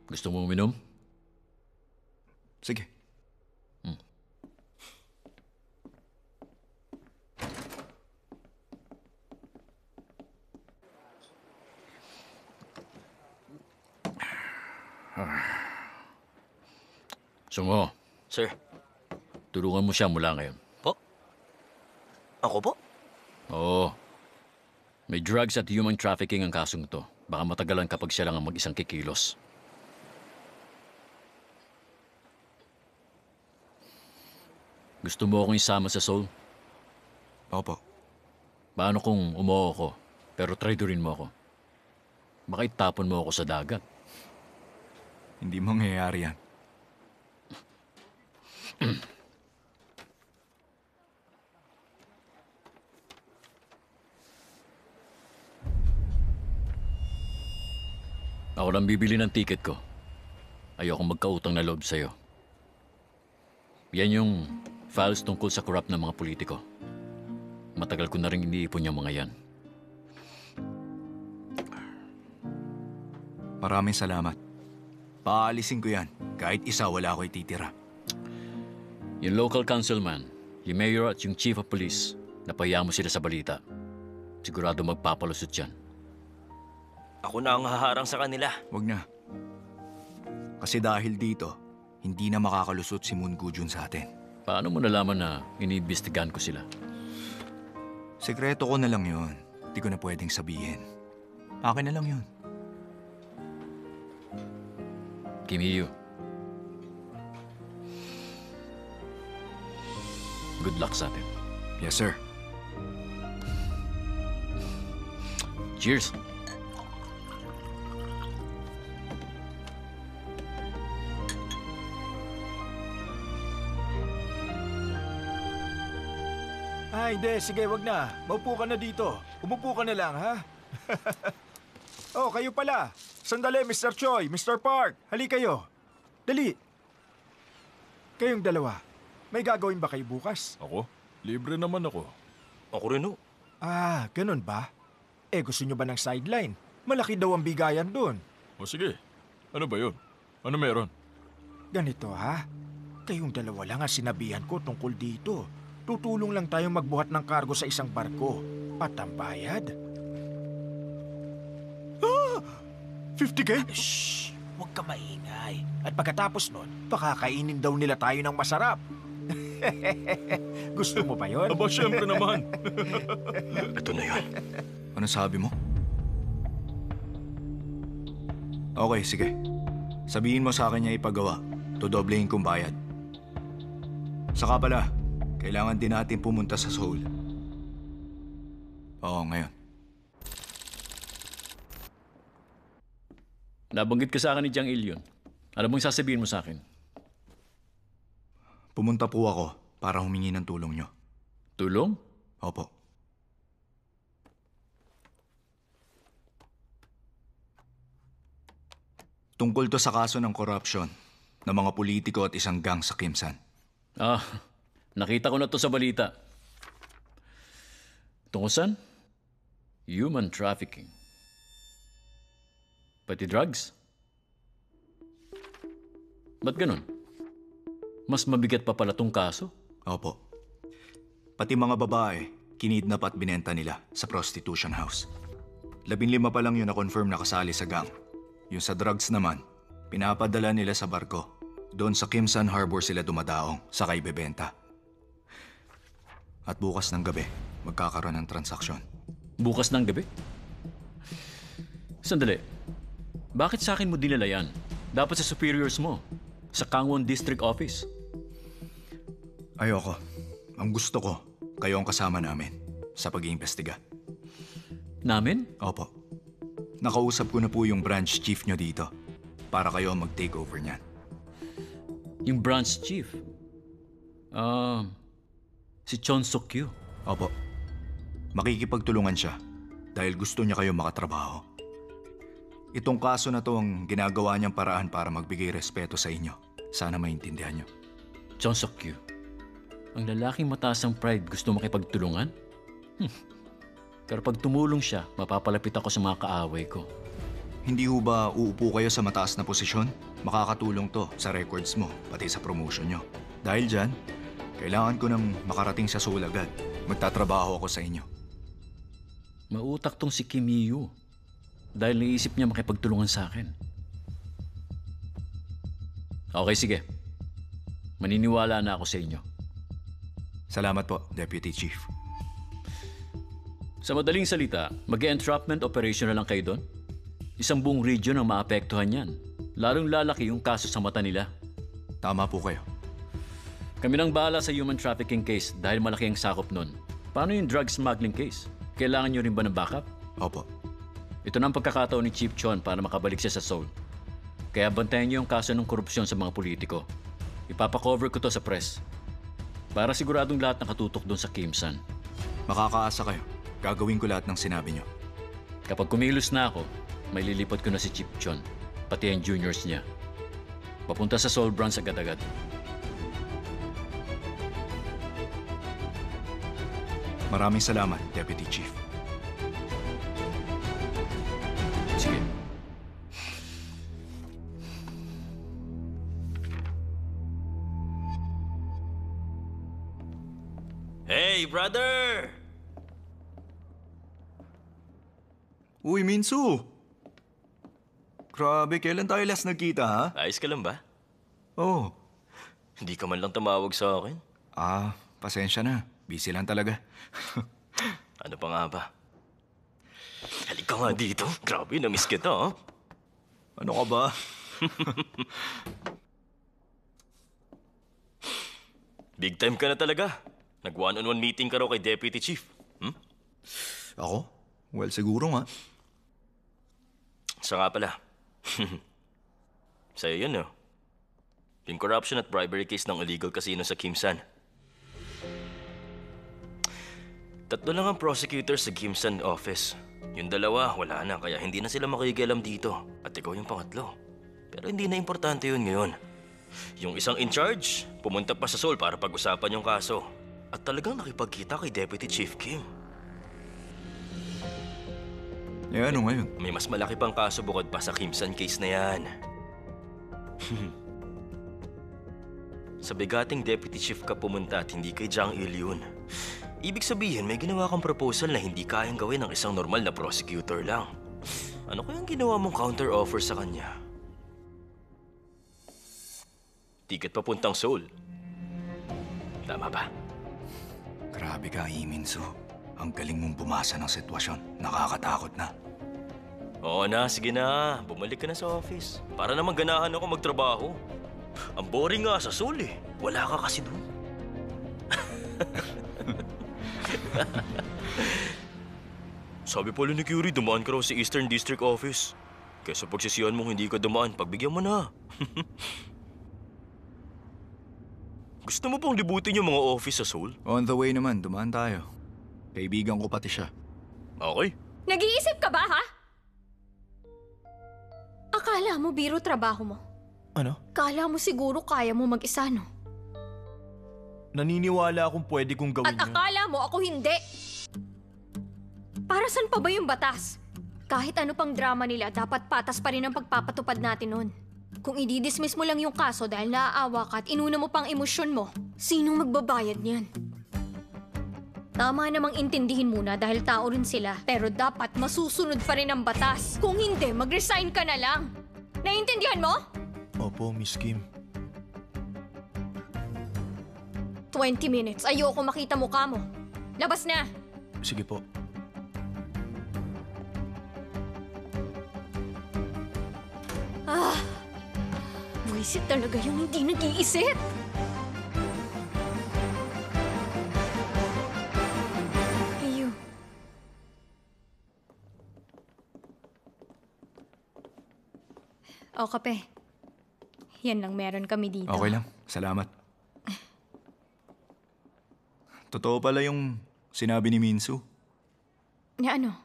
Gusto mo uminom? Sige. Sungo, Sir, tulungan mo siya mula ngayon. po? Ako po? Oo. May drugs at human trafficking ang kasong to. Baka matagalan kapag siya lang ang mag-isang kikilos. Gusto mo akong isama sa Seoul? Opo. Paano kung umuo ko, pero traidorin mo ako? Baka itapon mo ako sa dagat. Hindi mangyayari yan. Ako lang bibili ng ticket ko. Ayokong magkautang na loob sa'yo. Yan yung files tungkol sa corrupt na mga politiko. Matagal ko na rin iniipon yung mga yan. Maraming salamat. Paalisin ko yan. Kahit isa, wala ako ititira. Yung local councilman, yung mayor at yung chief of police, napahiya mo sila sa balita. Sigurado magpapalusot yan. Ako na ang haharang sa kanila. Wag na. Kasi dahil dito, hindi na makakalusot si Moon Gujun sa atin. Paano mo nalaman na iniimbestigahan ko sila? Sekreto ko na lang yun. Hindi ko na pwedeng sabihin. Akin na lang yun. Kim Hee-yu. Good luck sa atin. Yes, sir. Cheers! Hindi. Sige, wag na. Maupo ka na dito. Umupo ka na lang, ha? Oh, kayo pala. Sandali, Mr. Choi, Mr. Park. Hali kayo. Dali. Kayong dalawa. May gagawin ba kayo bukas? Ako? Libre naman ako. Ako rin ho. Ganun ba? Gusto nyo ba ng sideline? Malaki daw ang bigayan doon. O sige, ano ba yun? Ano meron? Ganito, ha? Kayong dalawa lang ang sinabihan ko tungkol dito. Tutulong lang tayong magbuhat ng kargo sa isang barko. Patambayad. 50K? Shh! Huwag ka maingay. At pagkatapos nun, pakakainin daw nila tayo ng masarap. Gusto mo ba yun? Aba, syempre naman. Ito na yun. Ano sabi mo? Okay, sige. Sabihin mo sa akin niya ipagawa. Dodoblehin kong bayad. Saka pala, kailangan din natin pumunta sa Seoul. Oo, ngayon. Nabanggit ka sa akin ni Jang Il yun. Alam mo yung sasabihin mo sa akin? Pumunta po ako para humingi ng tulong nyo. Tulong? Opo. Tungkol to sa kaso ng corruption ng mga politiko at isang gang sa Kimsan. Ah, nakita ko na to sa balita. Tungkol saan? Human trafficking. Pati drugs? Ba't ganun? Mas mabigat pa pala tong kaso? Opo. Pati mga babae, kinidnap at binenta nila sa prostitution house. 15 pa lang yun na confirm na kasali sa gang. Yung sa drugs naman, pinapadala nila sa barko. Doon sa Kimsan Harbor sila dumadaong, saka ibebenta. At bukas ng gabi, magkakaroon ng transaksyon. Bukas ng gabi? Sandali. Bakit sa akin mo dinala yan? Dapat sa superiors mo. Sa Kangwon District Office. Ayoko. Ang gusto ko, kayo ang kasama namin sa pag-iimbestiga. Namin? Opo. Nakausap ko na po yung branch chief nyo dito para kayo ang mag-take over niyan. Yung branch chief? Si Chon Suk-kyu. Opo. Makikipagtulungan siya dahil gusto niya kayo makatrabaho. Itong kaso na to ang ginagawa niyang paraan para magbigay respeto sa inyo. Sana maintindihan niyo. Chon Suk-kyu. Ang lalaking mataas ang pride gusto makipagtulungan? Pero pag tumulong siya, mapapalapit ako sa mga kaaway ko. Hindi ho ba uupo kayo sa mataas na posisyon? Makakatulong to sa records mo, pati sa promotion nyo. Dahil dyan, kailangan ko nang makarating sa Seoul agad. Magtatrabaho ako sa inyo. Mautak tong si Kim Yi-yu. Dahil naisip niya makipagtulungan sa akin. Okay, sige. Maniniwala na ako sa inyo. Salamat po, Deputy Chief. Sa madaling salita, mag-entrapment operation na lang kayo doon? Isang buong region ang maapektuhan yan. Lalong lalaki yung kaso sa mata nila. Tama po kayo. Kami nang bahala sa human trafficking case dahil malaki ang sakop nun. Paano yung drug smuggling case? Kailangan nyo rin ba ng backup? Opo. Ito na ang pagkakataon ni Chief Chon para makabalik siya sa Seoul. Kaya bantayan niyo yung kaso ng korupsyon sa mga politiko. Ipapakover ko to sa press. Para siguradong lahat nakatutok doon sa Kimsan. Makakaasa kayo. Gagawin ko lahat ng sinabi nyo. Kapag kumilos na ako, may lilipot ko na si Chief Chon, pati ang juniors niya. Papunta sa Seoul branch agad-agad. Maraming salamat, Deputy Chief. Sige. Hey, brother! Uy, Minsu! Grabe, kailan tayo last nagkita, ha? Ayos ka lang ba? Oh. Hindi ka man lang tumawag sa akin. Pasensya na. Busy lang talaga. Ano pa nga ba? Halika nga dito. Grabe, na-miss kita, ha? Ano ka ba? Big time ka na talaga. Nag-one-on-one meeting ka raw kay Deputy Chief. Ako? Well, siguro nga. Siya nga pala. Sa'yo yun, no? Yung corruption at bribery case ng illegal casino sa Kimsan. 3 lang ang prosecutor sa Kimsan office. Yung 2, wala na, kaya hindi na sila makikialam dito. At ikaw yung pangatlo. Pero hindi na importante yun ngayon. Yung isang in charge, pumunta pa sa Seoul para pag-usapan yung kaso. At talagang nakipagkita kay Deputy Chief Kim. Ano ngayon? May mas malaki pang kaso bukod pa sa Kimsan case na yan. Sa bigating Deputy Chief ka pumunta at hindi kay Jang Il-yun. Ibig sabihin, may ginawa kang proposal na hindi kayang gawin ng isang normal na prosecutor lang. Ano kayang ginawa mong counter-offer sa kanya? Ticket papuntang Seoul. Tama ba? Grabe ka, Minsu. Ang galing mong bumasa ng sitwasyon. Nakakatakot na. Oo na, sige na. Bumalik ka na sa office. Para naman ganahan ako magtrabaho. Ang boring nga sa Seoul eh. Wala ka kasi doon. Sabi pala ni Curie, dumaan ka raw sa Eastern District Office. Kesa pagsisiyan mong hindi ka dumaan, pagbigyan mo na. Gusto mo pong libutin yung mga office sa Seoul? On the way naman, dumaan tayo. Kaibigan ko pati siya. Okay. Nag-iisip ka ba, ha? Akala mo biro trabaho mo. Ano? Kala mo siguro kaya mo mag-isa, no? Naniniwala akong pwede kong gawin At akala mo ako hindi. Para saan pa ba yung batas? Kahit ano pang drama nila, dapat patas pa rin ang pagpapatupad natin nun. Kung i-dismiss mo lang yung kaso dahil naaawa ka at inuna mo pang emosyon mo, sinong magbabayad niyan? Tama namang intindihin muna dahil tao rin sila, pero dapat masusunod pa rin ang batas. Kung hindi, mag-resign ka na lang. Naiintindihan mo? Opo, Miss Kim. 20 minutes. Ayoko makita mukha mo. Labas na! Sige po. Buwisit talaga yung hindi nag-iisip. Iyo. O, kape. Yan lang meron kami dito. Okay lang, salamat. Totoo pala yung sinabi ni Minsu. Na ano?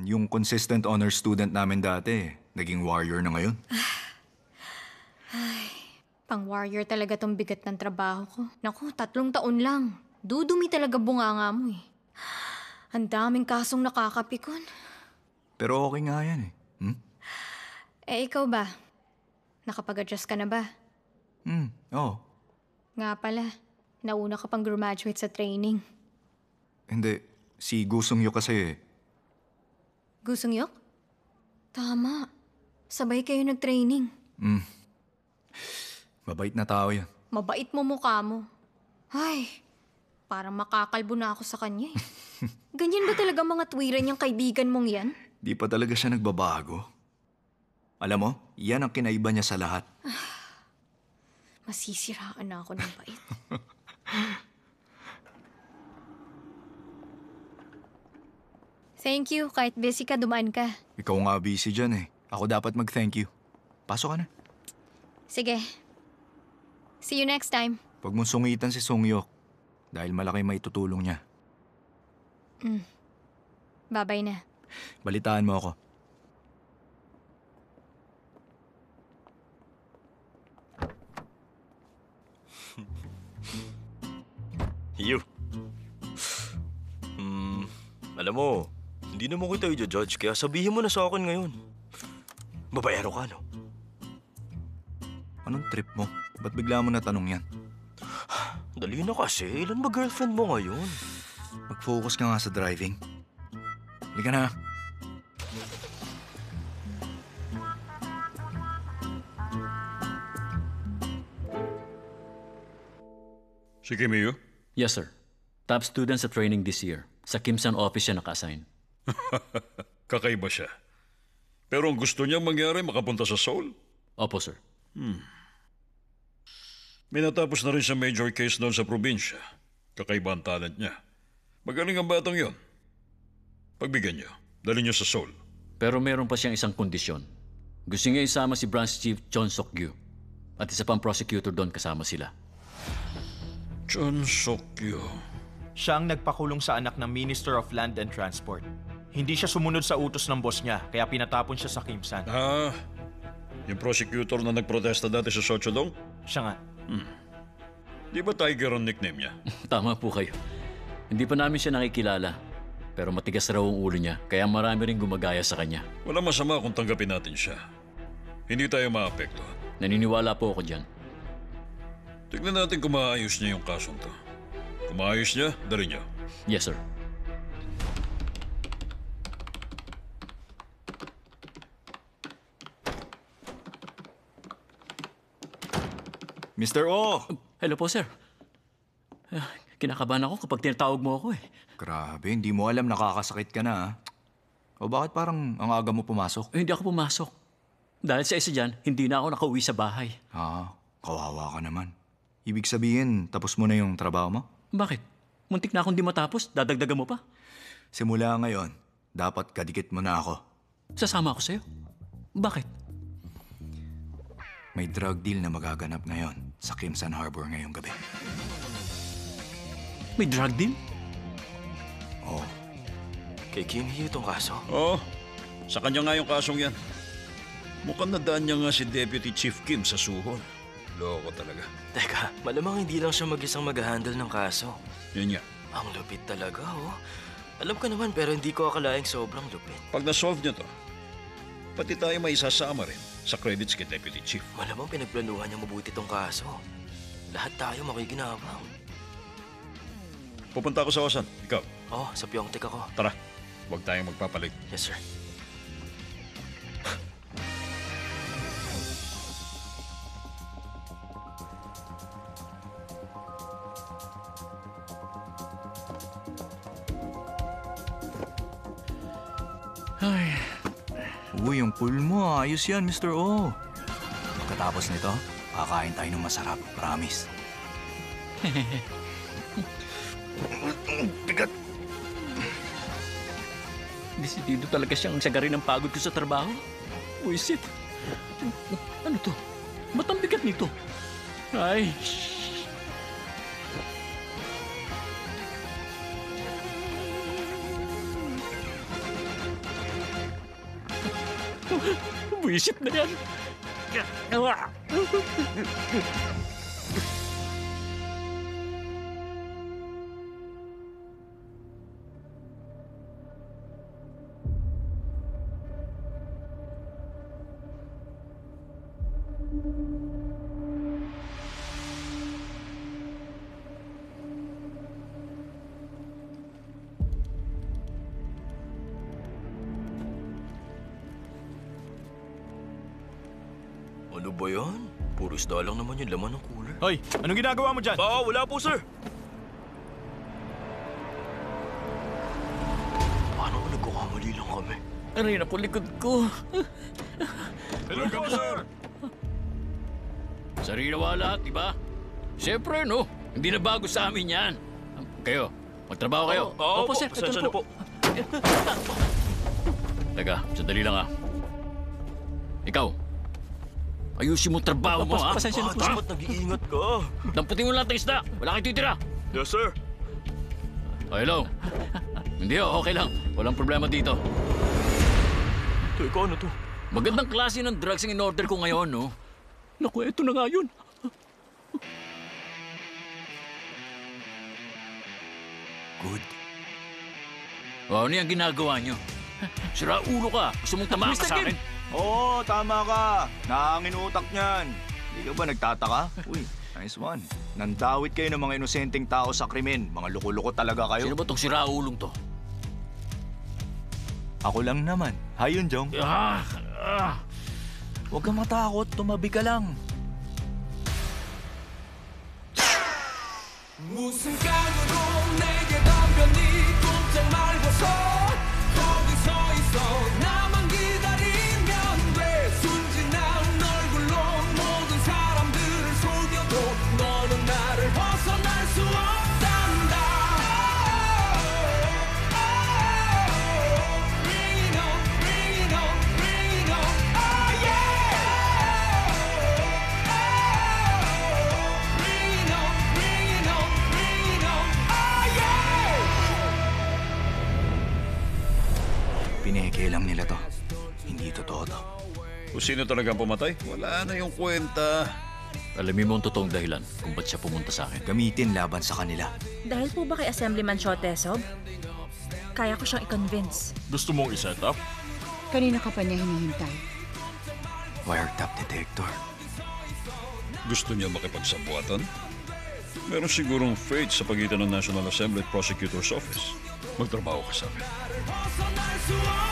Yung consistent honor student namin dati, naging warrior na ngayon. Pang-warrior talaga tong bigat ng trabaho ko. Naku, 3 taon lang. Dudumi talaga bunganga mo eh. Ang daming kasong nakakapikon. Pero okay nga yan eh. Eh, ikaw ba? Nakapag-adjust ka na ba? Oo. Nga pala, nauna ka pang graduate sa training. Hindi, si Gusong Yu kasi Gusong Yok? Tama. Sabay kayo nag-training. mabait na tao yan. Mabait mo mukha mo. Ay, parang makakalbo na ako sa kanya eh. Ganyan ba talaga mga tuwiran niyang kaibigan mong yan? Di pa talaga siya nagbabago. Alam mo, yan ang kinaiba niya sa lahat. Masisiraan na ako ng bait. Thank you. Kahit busy ka, dumaan ka. Ikaw nga busy dyan eh. Ako dapat mag-thank you. Pasok ka na. Sige. See you next time. Huwag mong sungitan si Songyok dahil malaki may tutulong niya. Babay na. Balitaan mo ako. Hiyo. Alam mo, hindi naman kita i-judge kaya sabihin mo na sa akin ngayon. Babayero ka, no? Anong trip mo? Ba't bigla mo natanong yan? Dali na kasi. Ilan ba girlfriend mo ngayon? Mag-focus ka nga sa driving. Halika na. Si Kimiyo? Yes, sir. Top student sa training this year. Sa Kimsan office siya naka-assign. Kakaiba siya. Pero ang gusto niya mangyari, makapunta sa Seoul. Opo, sir. May natapos na rin sa major case doon sa probinsya. Kakaiba ang talent niya. Magaling ang batang yon. Pagbigyan niyo, dali niyo sa Seoul. Pero meron pa siyang isang kondisyon. Gusto niya isama si Branch Chief Chon Sok-gyu. At isa pang prosecutor doon kasama sila. Chon Sok-gyu. Siya ang nagpakulong sa anak ng Minister of Land and Transport. Hindi siya sumunod sa utos ng boss niya, kaya pinatapon siya sa Kimsan. Yung prosecutor na nagprotesta dati sa Sochodong? Siya nga. Di ba Tiger ang nickname niya? Tama po kayo. Hindi pa namin siya nakikilala. Pero matigas raw ang ulo niya, kaya marami rin gumagaya sa kanya. Wala masama kung tanggapin natin siya. Hindi tayo maapektuhan. Naniniwala po ako dyan. Tignan natin kung maayos niya yung kasong to. Kung maayos niya, dali niyo. Yes, sir. Mr. O! Hello po, sir. Kinakabahan ako kapag tinatawag mo ako eh. Grabe, hindi mo alam nakakasakit ka na ha? O bakit parang ang aga mo pumasok? Hindi ako pumasok. Dahil sa isa dyan, hindi na ako nakauwi sa bahay. Kawawa ka naman. Ibig sabihin, tapos mo na yung trabaho mo? Bakit? Muntik na akong di matapos, dadagdagan mo pa. Simula ngayon, dapat kadikit mo na ako. Sasama ako sa'yo. Bakit? May drug deal na magaganap ngayon sa Kimsan Harbor ngayong gabi. May drug deal? Oh, Kay Kim Hee itong kaso. Oo, sa kanya nga yung kasong yan. Mukhang nadaan niya nga si Deputy Chief Kim sa suhol. Loko talaga. Teka, malamang hindi lang siya mag-isang mag-handle ng kaso. Yun nga. Ang lupit talaga, oh. Alam ko naman pero hindi ko akalaing sobrang lupit. Pag na-solve niya to, pati tayo may isasama rin sa credits kay Deputy Chief. Malamang pinagplanuhan niya mabuti tong kaso. Lahat tayo makikinabang. Pupunta ako sa Osan. Ikaw, Oh, sa Pyeongtaek ako. tara. Huwag tayong magpapalit. Yes, sir. Uy, yung pool mo, ayos yan, Mr. O. Pagkatapos nito, kakain tayo ng masarap, promise. Bigat. Desidido talaga siyang sagarin ng pagod ko sa trabaho. Buisit. Ano to? Ba't ang bigat nito? Ay. Buisit na yan. Ano ba yan? Puro isda lang naman yung laman ng cooler. Hoy, anong ginagawa mo dyan? Wala po, sir. Paano ko nagkukamali lang kami? Aray na po likod ko. Hello po, sir! Sarili lahat, di ba? Siyempre, no? Hindi na bago sa amin yan. Kayo, magtrabaho kayo. Opo, sir. pasensya ito na po. Teka, sandali lang ah. Ikaw, ayusin mo trabaho mo, ha? Pasensya na po, sir. Ba't nag-iingat ka? Damputin mo lahat ng isda. Wala kang titira. Yes, sir. Oh, hello. Hindi, okay lang. Walang problema dito. Teka, ano to? Magandang klase ng drugs ang in-order ko ngayon, no? Naku, eto na nga yun. Good. Oh, ano yung ginagawa nyo? Sira ulo ka. Gusto mong tamaan ka sa akin? Oo, tama ka. Nahangin utak niyan. Hindi ka ba nagtataka? Uy, nice one. Nandawit kayo ng mga inosenteng tao sa krimen. Mga loko-loko talaga kayo. Sino ba tong sira ulong to? Ako lang naman. Hayun, Jong. Huwag kang matakot. Tumabi ka lang. 무슨 깡으로 내게 덤벼니 꼼짝 말고서 거기 서 있어 나만 기다리면 돼 순진한 얼굴로 모든 사람들을 속여도 너는 나를 벗어날 수 없단다 Bring it on, bring it on, bring it on, oh yeah Bring it on, bring it on, bring it on, oh yeah Pineke lang nila to. Hindi totoo to. Kung sino talagang pumatay, wala na yung kwenta. Alamin mo ang totoong dahilan kung ba't siya pumunta sa akin. Gamitin laban sa kanila. Dahil po ba kay Assemblyman Shotesob? Kaya ko siyang i-convince. Gusto mong iset up? Kanina ka pa niya hinihintay. Wiretap detector. Gusto niya makipagsabuatan? Meron sigurong fate sa pagitan ng National Assembly at Prosecutor's Office. Magtrabaho ka sa akin. 벗어날 수 없단다